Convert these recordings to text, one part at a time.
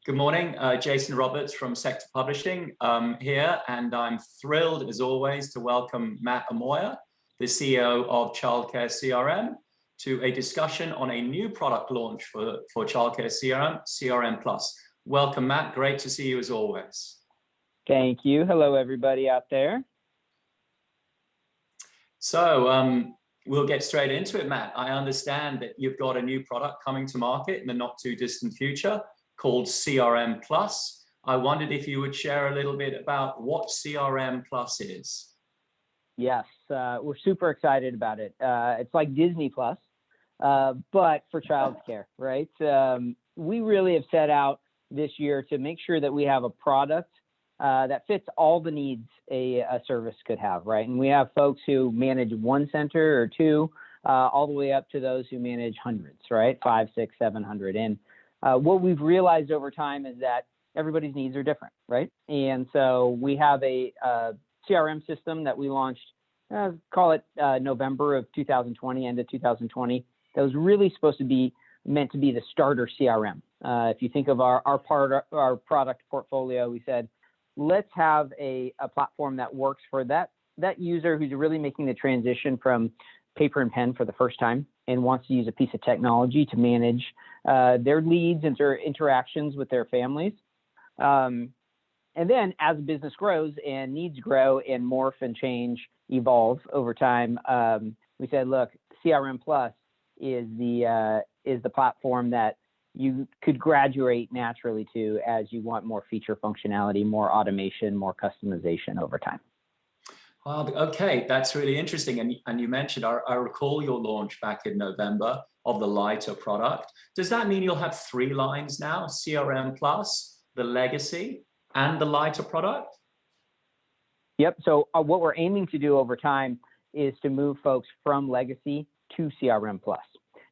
Good morning, Jason Roberts from Sector Publishing here, and I'm thrilled as always to welcome Matt Amoia, the CEO of ChildcareCRM, to a discussion on a new product launch for ChildcareCRM, CRM Plus. Welcome, Matt. Great to see you as always. Thank you. Hello, everybody out there. So we'll get straight into it, Matt. I understand that you've got a new product coming to market in the not too distant future called CRM Plus. I wondered if you would share a little bit about what CRM Plus is. Yes, we're super excited about it. It's like Disney Plus, but for childcare, right? We really have set out this year to make sure that we have a product that fits all the needs a service could have, right? And we have folks who manage one center or two, all the way up to those who manage hundreds, right? 500, 600, 700. And what we've realized over time is that everybody's needs are different, right? And so we have a CRM system that we launched, call it November of 2020, end of 2020, that was really supposed to be meant to be the starter CRM. If you think of our product portfolio, we said, let's have a platform that works for that user who's really making the transition from paper and pen for the first time and wants to use a piece of technology to manage their leads and their interactions with their families. And then as the business grows and needs grow and morph and change, evolve over time, we said, look, CRM Plus is the platform that you could graduate naturally to as you want more feature functionality, more automation, more customization over time. Okay, that's really interesting. And you mentioned, I recall your launch back in November of the lighter product. Does that mean you'll have 3 lines now, CRM Plus, the legacy, and the lighter product? Yep, so what we're aiming to do over time is to move folks from legacy to CRM Plus.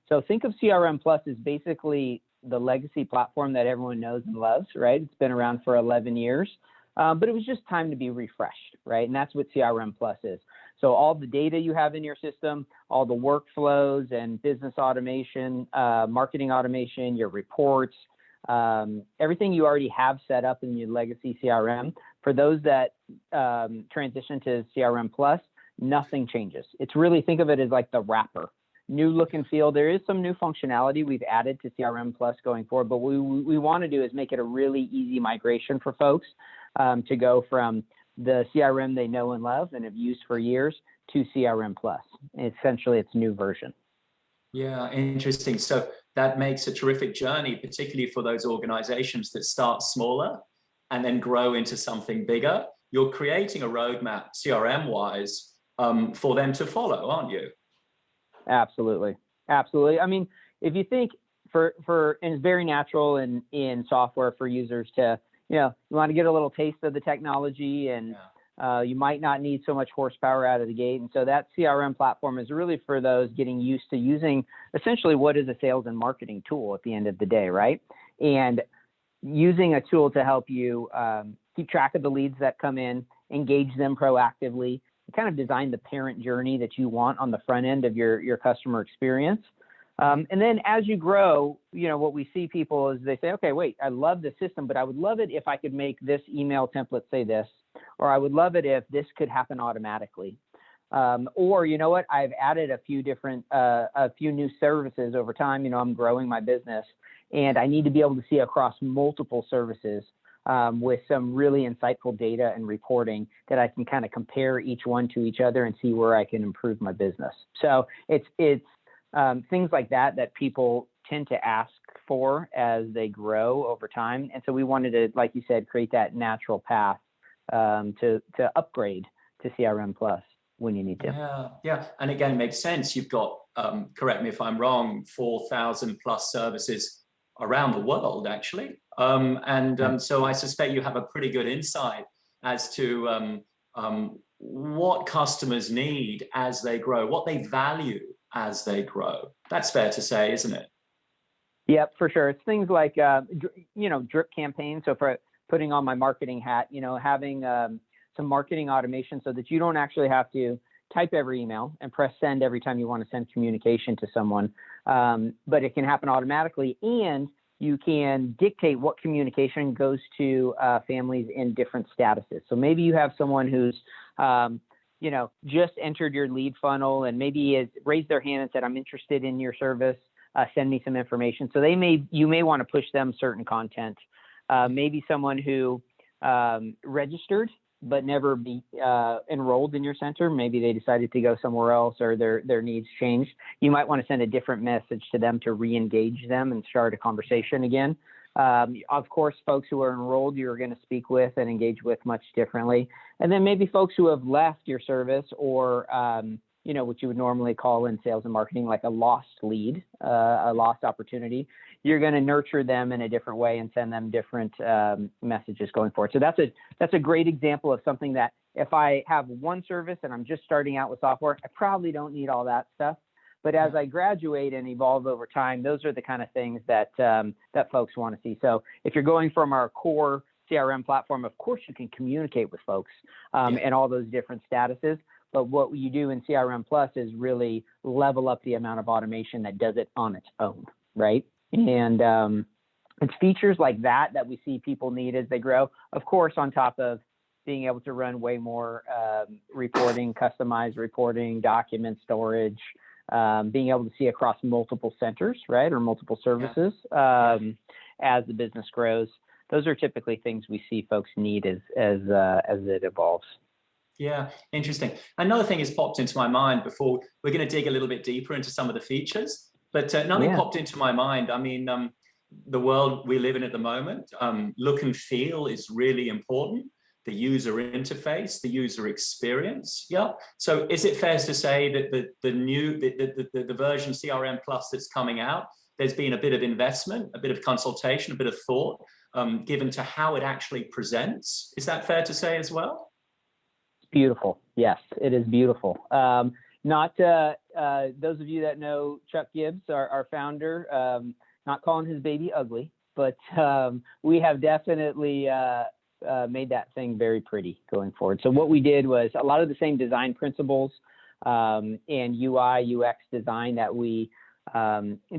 So think of CRM Plus as basically the legacy platform that everyone knows and loves, right? It's been around for 11 years, but it was just time to be refreshed, right? And that's what CRM Plus is. So all the data you have in your system, all the workflows and business automation, marketing automation, your reports, everything you already have set up in your legacy CRM, for those that transition to CRM Plus, nothing changes. It's really, think of it as like the wrapper. New look and feel. There is some new functionality we've added to CRM Plus going forward, but what we want to do is make it a really easy migration for folks to go from the CRM they know and love and have used for years to CRM Plus. Essentially, it's a new version. Yeah, interesting. So that makes a terrific journey, particularly for those organizations that start smaller and then grow into something bigger. You're creating a roadmap CRM-wise for them to follow, aren't you? Absolutely. Absolutely. I mean, if you think and it's very natural in software for users to, you want to get a little taste of the technology and you might not need so much horsepower out of the gate. And so that CRM platform is really for those getting used to using essentially what is a sales and marketing tool at the end of the day, right? And using a tool to help you keep track of the leads that come in, engage them proactively, kind of design the parent journey that you want on the front end of your customer experience. And then as you grow, what we see people is they say, okay, wait, I love the system, but I would love it if I could make this email template say this, or I would love it if this could happen automatically. Or you know what, I've added a few new services over time. I'm growing my business and I need to be able to see across multiple services with some really insightful data and reporting that I can kind of compare each one to each other and see where I can improve my business. So it's things like that people tend to ask for as they grow over time. And so we wanted to, like you said, create that natural path to upgrade to CRM Plus when you need to. Yeah. And again, it makes sense. You've got, correct me if I'm wrong, 4,000 plus services around the world, actually. So I suspect you have a pretty good insight as to what customers need as they grow, what they value as they grow. That's fair to say, isn't it? Yep, for sure. It's things like, drip campaigns. So for putting on my marketing hat, having some marketing automation so that you don't actually have to type every email and press send every time you want to send communication to someone, but it can happen automatically. And you can dictate what communication goes to families in different statuses. So maybe you have someone who's, just entered your lead funnel and maybe has raised their hand and said, I'm interested in your service, send me some information. So you may want to push them certain content. Maybe someone who registered but never be enrolled in your center. Maybe they decided to go somewhere else or their needs changed. You might want to send a different message to them to re-engage them and start a conversation again. Of course, folks who are enrolled, you're going to speak with and engage with much differently. And then maybe folks who have left your service or, what you would normally call in sales and marketing, like a lost lead, a lost opportunity. You're going to nurture them in a different way and send them different messages going forward. So that's a great example of something that if I have one service and I'm just starting out with software, I probably don't need all that stuff. But as I graduate and evolve over time, those are the kind of things that that folks want to see. So if you're going from our core CRM platform, of course you can communicate with folks and all those different statuses. But what you do in CRM Plus is really level up the amount of automation that does it on its own, right? And it's features like that we see people need as they grow. Of course, on top of being able to run way more reporting, customized reporting, document storage, being able to see across multiple centers, right, or multiple services as the business grows. Those are typically things we see folks need as it evolves. Yeah, interesting. Another thing has popped into my mind before we're going to dig a little bit deeper into some of the features, but nothing popped into my mind. I mean, the world we live in at the moment, look and feel is really important. The user interface, the user experience. Yeah. So is it fair to say that the version CRM Plus that's coming out, there's been a bit of investment, a bit of consultation, a bit of thought given to how it actually presents? Is that fair to say as well? Beautiful. Yes, it is beautiful. Not those of you that know Chuck Gibbs, our founder, not calling his baby ugly, but we have definitely made that thing very pretty going forward. So what we did was a lot of the same design principles and UI, UX design that we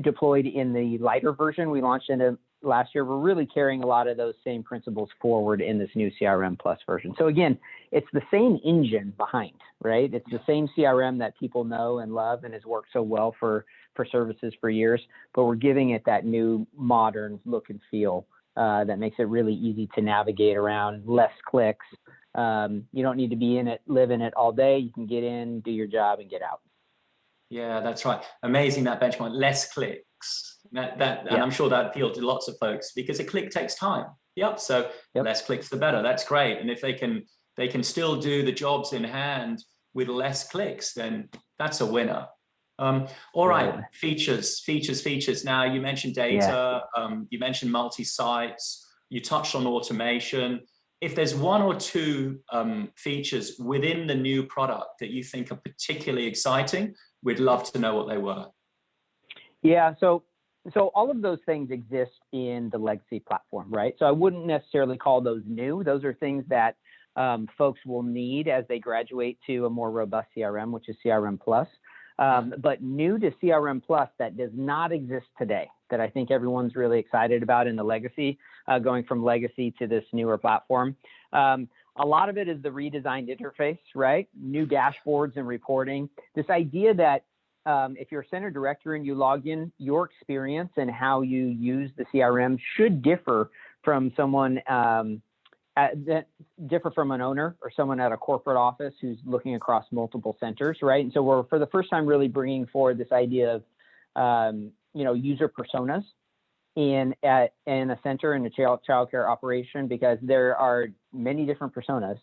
deployed in the lighter version we launched into last year. We're really carrying a lot of those same principles forward in this new CRM Plus version. So again, it's the same engine behind, right? It's the same CRM that people know and love and has worked so well for services for years, but we're giving it that new modern look and feel that makes it really easy to navigate around, less clicks. You don't need to be in it, live in it all day. You can get in, do your job, and get out. Yeah, that's right. Amazing, that benchmark, less clicks. And I'm sure that appealed to lots of folks because a click takes time. Yep. So less clicks, the better. That's great. And if they can still do the jobs in hand with less clicks, then that's a winner. All right. Features. Now you mentioned data. You mentioned multi-sites. You touched on automation. If there's one or two features within the new product that you think are particularly exciting, we'd love to know what they were. Yeah, so all of those things exist in the legacy platform, right? So I wouldn't necessarily call those new. Those are things that folks will need as they graduate to a more robust CRM, which is CRM Plus. But new to CRM Plus that does not exist today, that I think everyone's really excited about in the legacy, going from legacy to this newer platform. A lot of it is the redesigned interface, right? New dashboards and reporting. This idea that if you're a center director and you log in, your experience and how you use the CRM should differ from someone differ from an owner or someone at a corporate office who's looking across multiple centers, right? And so we're for the first time really bringing forward this idea of user personas in a center in a child care operation, because there are many different personas.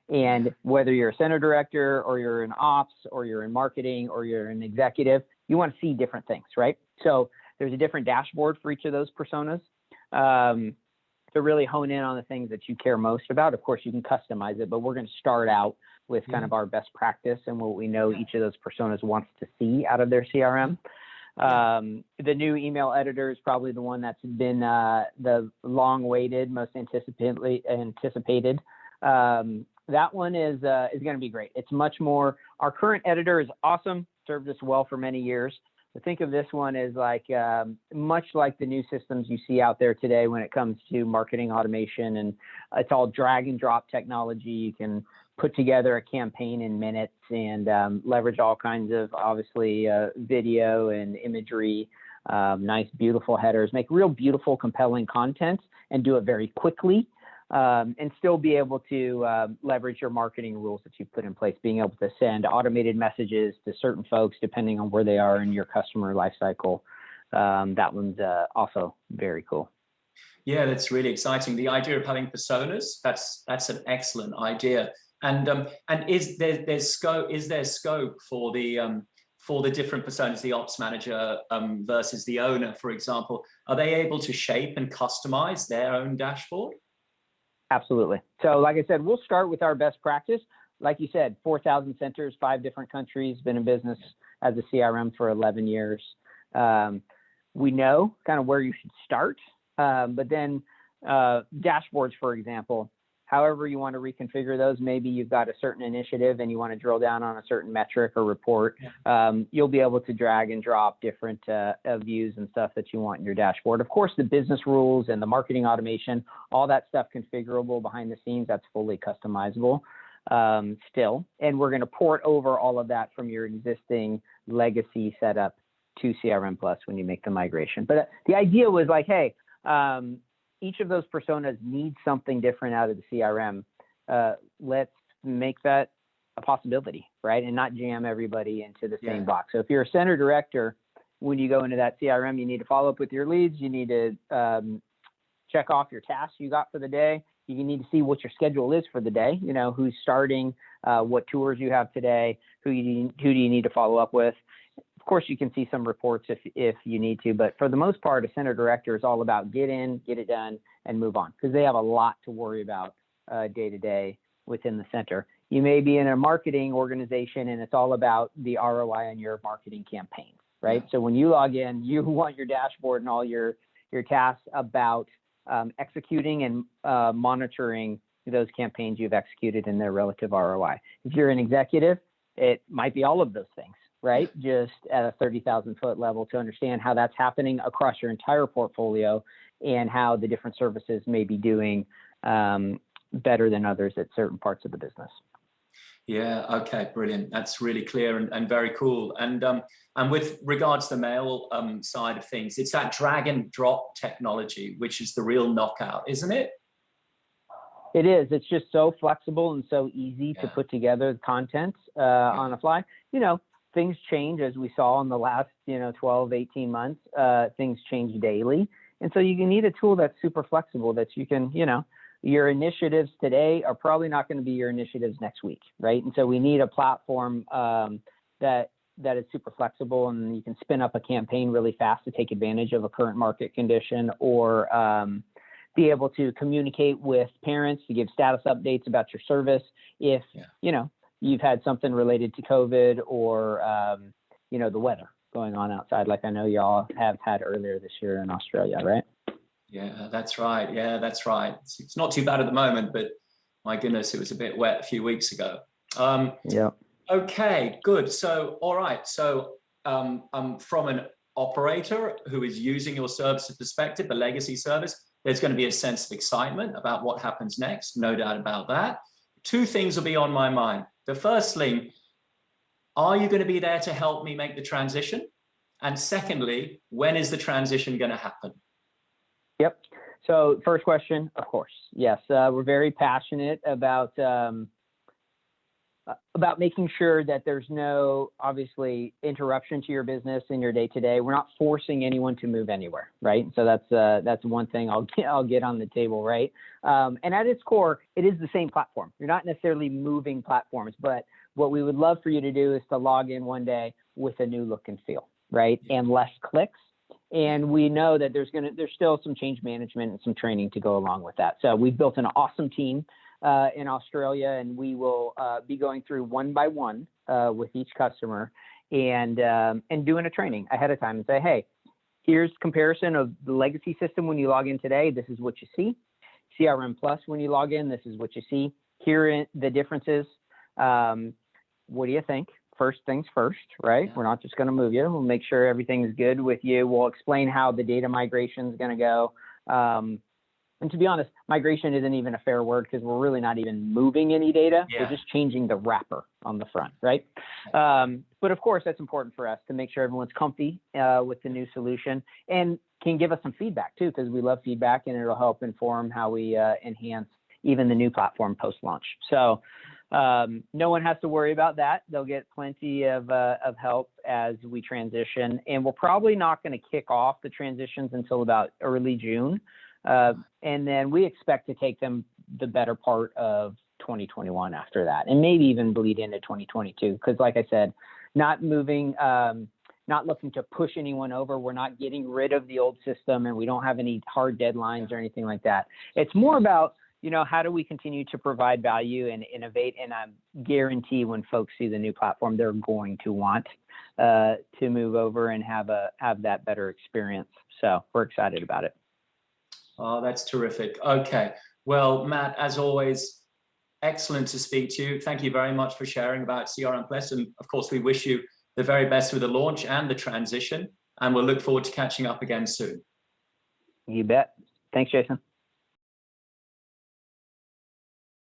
And whether you're a center director or you're in ops or you're in marketing or you're an executive, you want to see different things, right? So there's a different dashboard for each of those personas to really hone in on the things that you care most about. Of course, you can customize it, but we're going to start out with kind of our best practice and what we know each of those personas wants to see out of their CRM. The new email editor is probably the one that's been the long-awaited, most anticipated. That one is going to be great. It's much more. Our current editor is awesome, served us well for many years. think of this one as like much like the new systems you see out there today when it comes to marketing automation, and it's all drag and drop technology. You can put together a campaign in minutes and leverage all kinds of obviously video and imagery, nice, beautiful headers, make real beautiful, compelling content and do it very quickly. And still be able to leverage your marketing rules that you've put in place, being able to send automated messages to certain folks depending on where they are in your customer lifecycle. That one's also very cool. Yeah, that's really exciting. The idea of having personas, that's an excellent idea. And is there scope for the different personas, the ops manager versus the owner, for example? Are they able to shape and customize their own dashboard? Absolutely. So like I said, we'll start with our best practice. Like you said, 4,000 centers, 5 different countries, been in business as a CRM for 11 years. We know kind of where you should start, but then dashboards, for example, however you want to reconfigure those, maybe you've got a certain initiative and you want to drill down on a certain metric or report, you'll be able to drag and drop different views and stuff that you want in your dashboard. Of course, the business rules and the marketing automation, all that stuff configurable behind the scenes, that's fully customizable still. And we're going to port over all of that from your existing legacy setup to CRM Plus when you make the migration. But the idea was like, hey, each of those personas needs something different out of the CRM. Let's make that a possibility, right? And not jam everybody into the same box. So if you're a center director, when you go into that CRM, you need to follow up with your leads. You need to check off your tasks you got for the day. You need to see what your schedule is for the day. You know, who's starting, what tours you have today, who do you need to follow up with. Of course, you can see some reports if you need to, but for the most part, a center director is all about get in, get it done, and move on, because they have a lot to worry about day to day within the center. You may be in a marketing organization and it's all about the ROI on your marketing campaigns, right? So when you log in, you want your dashboard and all your tasks about executing and monitoring those campaigns you've executed and their relative ROI. If you're an executive, it might be all of those things, right? Just at a 30,000 foot level to understand how that's happening across your entire portfolio and how the different services may be doing better than others at certain parts of the business. Yeah, okay, brilliant. That's really clear and very cool. And with regards to the mail side of things, it's that drag and drop technology, which is the real knockout, isn't it? It is. It's just so flexible and so easy to put together content on the fly. You know, things change, as we saw in the last, 12, 18 months, things change daily. And so you need a tool that's super flexible that you can, your initiatives today are probably not going to be your initiatives next week, right? And so we need a platform that is super flexible, and you can spin up a campaign really fast to take advantage of a current market condition, or be able to communicate with parents to give status updates about your service if, you've had something related to COVID or, the weather going on outside, like I know y'all have had earlier this year in Australia, right? Yeah, that's right. Yeah, that's right. It's not too bad at the moment, but my goodness, it was a bit wet a few weeks ago. Okay, good. So, all right. So from an operator who is using your service perspective, the legacy service, there's going to be a sense of excitement about what happens next. No doubt about that. Two things will be on my mind. The firstly, are you going to be there to help me make the transition? And secondly, when is the transition going to happen? Yep. So first question, of course, yes, we're very passionate about making sure that there's no, obviously, interruption to your business in your day-to-day. We're not forcing anyone to move anywhere, right? So that's one thing I'll get on the table, right? And at its core, it is the same platform. You're not necessarily moving platforms, but what we would love for you to do is to log in one day with a new look and feel, right? And less clicks. And we know that there's still some change management and some training to go along with that. So we've built an awesome team in Australia, and we will be going through one by one with each customer and doing a training ahead of time and say, hey, here's comparison of the legacy system when you log in today. This is what you see. CRM Plus, when you log in, this is what you see. Here are the differences. What do you think? first things first, right? Yeah. We're not just going to move you. We'll make sure everything's good with you. We'll explain how the data migration is going to go. And to be honest, migration isn't even a fair word because we're really not even moving any data. Yeah. We're just changing the wrapper on the front, right? But of course, that's important for us to make sure everyone's comfy with the new solution and can give us some feedback too, because we love feedback and it'll help inform how we enhance even the new platform post-launch. So no one has to worry about that. They'll get plenty of help as we transition. And we're probably not going to kick off the transitions until about early June. And then we expect to take them the better part of 2021 after that, and maybe even bleed into 2022. Because like I said, not moving, not looking to push anyone over. We're not getting rid of the old system, and we don't have any hard deadlines or anything like that. It's more about, how do we continue to provide value and innovate? And I guarantee when folks see the new platform, they're going to want to move over and have that better experience. So we're excited about it. Oh, that's terrific. Okay. Well, Matt, as always, excellent to speak to you. Thank you very much for sharing about CRM Plus. And of course, we wish you the very best with the launch and the transition. And we'll look forward to catching up again soon. You bet. Thanks, Jason.